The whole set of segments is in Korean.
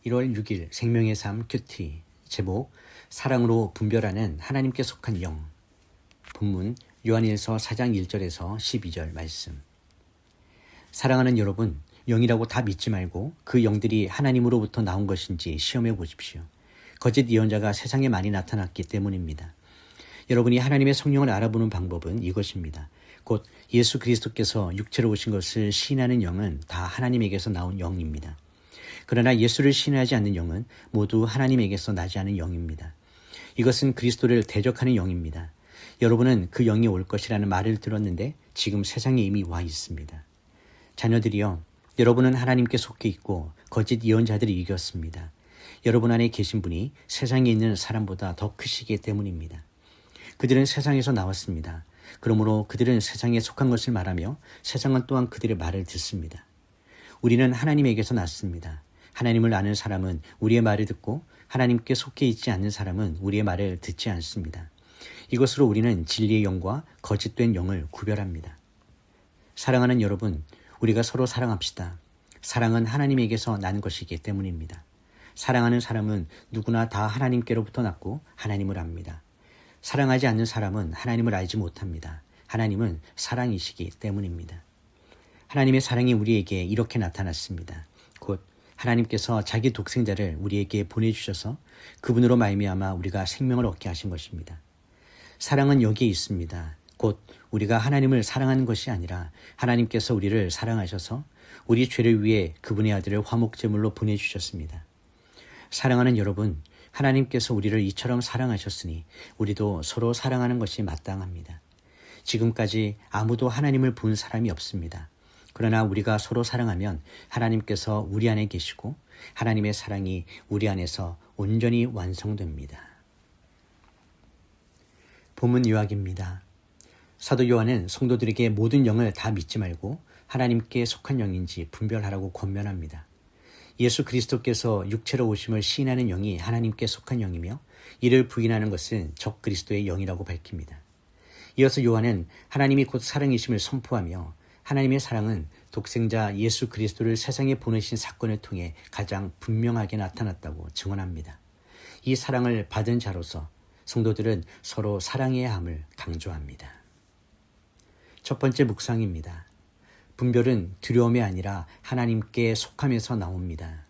1월 6일 생명의 삶 큐티 제목 사랑으로 분별하는 하나님께 속한 영. 본문 요한일서 4장 1절에서 12절 말씀. 사랑하는 여러분, 영이라고 다 믿지 말고 그 영들이 하나님으로부터 나온 것인지 시험해 보십시오. 거짓 예언자가 세상에 많이 나타났기 때문입니다. 여러분이 하나님의 성령을 알아보는 방법은 이것입니다. 곧 예수 그리스도께서 육체로 오신 것을 시인하는 영은 다 하나님에게서 나온 영입니다. 그러나 예수를 시인하지 않는 영은 모두 하나님에게서 나지 않은 영입니다. 이것은 그리스도를 대적하는 영입니다. 여러분은 그 영이 올 것이라는 말을 들었는데 지금 세상에 이미 와 있습니다. 자녀들이여, 여러분은 하나님께 속해 있고 거짓 예언자들이 이겼습니다. 여러분 안에 계신 분이 세상에 있는 사람보다 더 크시기 때문입니다. 그들은 세상에서 나왔습니다. 그러므로 그들은 세상에 속한 것을 말하며 세상은 또한 그들의 말을 듣습니다. 우리는 하나님에게서 났습니다. 하나님을 아는 사람은 우리의 말을 듣고 하나님께 속해 있지 않는 사람은 우리의 말을 듣지 않습니다. 이것으로 우리는 진리의 영과 거짓된 영을 구별합니다. 사랑하는 여러분, 우리가 서로 사랑합시다. 사랑은 하나님에게서 난 것이기 때문입니다. 사랑하는 사람은 누구나 다 하나님께로부터 났고 하나님을 압니다. 사랑하지 않는 사람은 하나님을 알지 못합니다. 하나님은 사랑이시기 때문입니다. 하나님의 사랑이 우리에게 이렇게 나타났습니다. 곧 하나님께서 자기 독생자를 우리에게 보내주셔서 그분으로 말미암아 우리가 생명을 얻게 하신 것입니다. 사랑은 여기에 있습니다. 곧 우리가 하나님을 사랑하는 것이 아니라 하나님께서 우리를 사랑하셔서 우리 죄를 위해 그분의 아들을 화목제물로 보내주셨습니다. 사랑하는 여러분, 하나님께서 우리를 이처럼 사랑하셨으니 우리도 서로 사랑하는 것이 마땅합니다. 지금까지 아무도 하나님을 본 사람이 없습니다. 그러나 우리가 서로 사랑하면 하나님께서 우리 안에 계시고 하나님의 사랑이 우리 안에서 온전히 완성됩니다. 본문 요약입니다. 사도 요한은 성도들에게 모든 영을 다 믿지 말고 하나님께 속한 영인지 분별하라고 권면합니다. 예수 그리스도께서 육체로 오심을 시인하는 영이 하나님께 속한 영이며 이를 부인하는 것은 적 그리스도의 영이라고 밝힙니다. 이어서 요한은 하나님이 곧 사랑이심을 선포하며 하나님의 사랑은 독생자 예수 그리스도를 세상에 보내신 사건을 통해 가장 분명하게 나타났다고 증언합니다. 이 사랑을 받은 자로서 성도들은 서로 사랑해야 함을 강조합니다. 첫 번째 묵상입니다. 분별은 두려움이 아니라 하나님께 속함에서 나옵니다.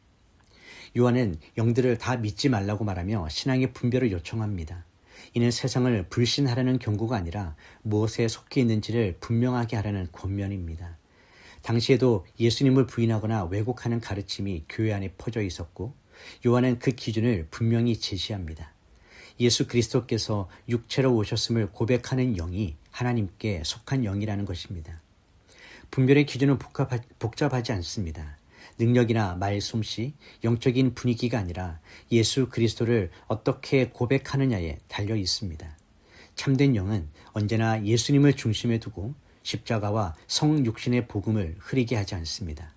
요한은 영들을 다 믿지 말라고 말하며 신앙의 분별을 요청합니다. 이는 세상을 불신하라는 경고가 아니라 무엇에 속해 있는지를 분명하게 하라는 권면입니다. 당시에도 예수님을 부인하거나 왜곡하는 가르침이 교회 안에 퍼져 있었고 요한은 그 기준을 분명히 제시합니다. 예수 그리스도께서 육체로 오셨음을 고백하는 영이 하나님께 속한 영이라는 것입니다. 분별의 기준은 복잡하지 않습니다. 능력이나 말솜씨, 영적인 분위기가 아니라 예수 그리스도를 어떻게 고백하느냐에 달려 있습니다. 참된 영은 언제나 예수님을 중심에 두고 십자가와 성육신의 복음을 흐리게 하지 않습니다.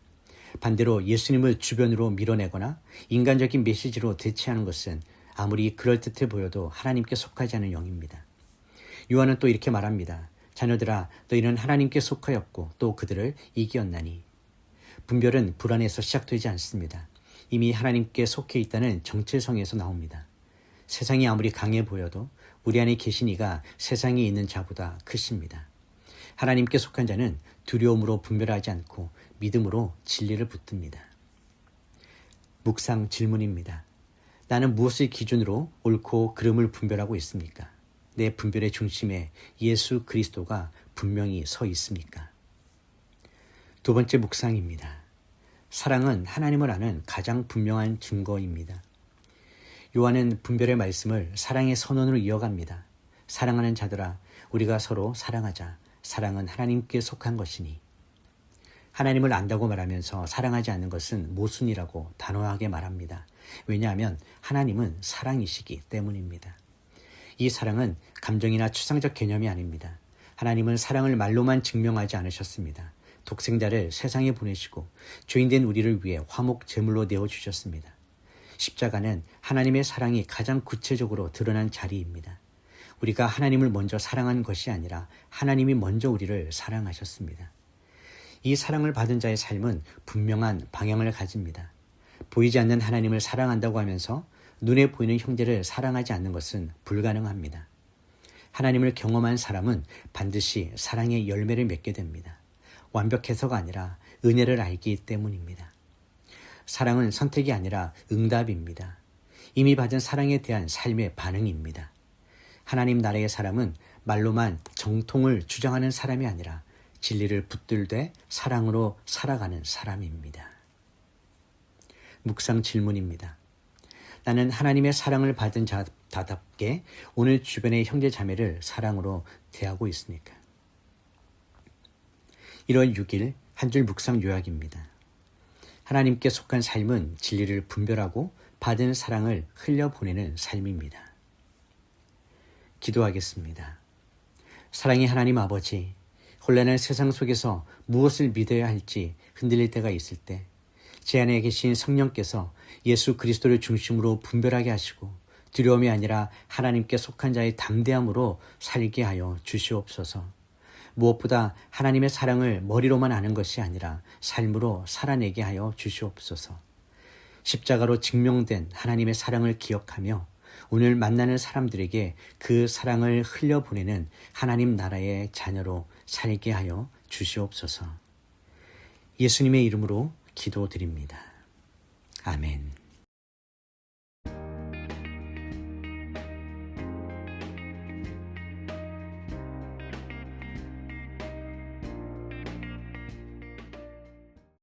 반대로 예수님을 주변으로 밀어내거나 인간적인 메시지로 대체하는 것은 아무리 그럴듯해 보여도 하나님께 속하지 않은 영입니다. 요한은 또 이렇게 말합니다. 자녀들아, 너희는 하나님께 속하였고 또 그들을 이기었나니. 분별은 불안에서 시작되지 않습니다. 이미 하나님께 속해 있다는 정체성에서 나옵니다. 세상이 아무리 강해 보여도 우리 안에 계신 이가 세상에 있는 자보다 크십니다. 하나님께 속한 자는 두려움으로 분별하지 않고 믿음으로 진리를 붙듭니다. 묵상 질문입니다. 나는 무엇을 기준으로 옳고 그름을 분별하고 있습니까? 내 분별의 중심에 예수 그리스도가 분명히 서 있습니까? 두 번째 묵상입니다. 사랑은 하나님을 아는 가장 분명한 증거입니다. 요한은 분별의 말씀을 사랑의 선언으로 이어갑니다. 사랑하는 자들아, 우리가 서로 사랑하자. 사랑은 하나님께 속한 것이니. 하나님을 안다고 말하면서 사랑하지 않는 것은 모순이라고 단호하게 말합니다. 왜냐하면 하나님은 사랑이시기 때문입니다. 이 사랑은 감정이나 추상적 개념이 아닙니다. 하나님은 사랑을 말로만 증명하지 않으셨습니다. 독생자를 세상에 보내시고 죄인된 우리를 위해 화목 제물로 내어주셨습니다. 십자가는 하나님의 사랑이 가장 구체적으로 드러난 자리입니다. 우리가 하나님을 먼저 사랑한 것이 아니라 하나님이 먼저 우리를 사랑하셨습니다. 이 사랑을 받은 자의 삶은 분명한 방향을 가집니다. 보이지 않는 하나님을 사랑한다고 하면서 눈에 보이는 형제를 사랑하지 않는 것은 불가능합니다. 하나님을 경험한 사람은 반드시 사랑의 열매를 맺게 됩니다. 완벽해서가 아니라 은혜를 알기 때문입니다. 사랑은 선택이 아니라 응답입니다. 이미 받은 사랑에 대한 삶의 반응입니다. 하나님 나라의 사람은 말로만 정통을 주장하는 사람이 아니라 진리를 붙들되 사랑으로 살아가는 사람입니다. 묵상 질문입니다. 나는 하나님의 사랑을 받은 자답게 오늘 주변의 형제 자매를 사랑으로 대하고 있습니까? 1월 6일 한 줄 묵상 요약입니다. 하나님께 속한 삶은 진리를 분별하고 받은 사랑을 흘려보내는 삶입니다. 기도하겠습니다. 사랑의 하나님 아버지, 혼란한 세상 속에서 무엇을 믿어야 할지 흔들릴 때가 있을 때 제 안에 계신 성령께서 예수 그리스도를 중심으로 분별하게 하시고 두려움이 아니라 하나님께 속한 자의 담대함으로 살게 하여 주시옵소서. 무엇보다 하나님의 사랑을 머리로만 아는 것이 아니라 삶으로 살아내게 하여 주시옵소서. 십자가로 증명된 하나님의 사랑을 기억하며 오늘 만나는 사람들에게 그 사랑을 흘려보내는 하나님 나라의 자녀로 살게 하여 주시옵소서. 예수님의 이름으로 기도드립니다. 아멘.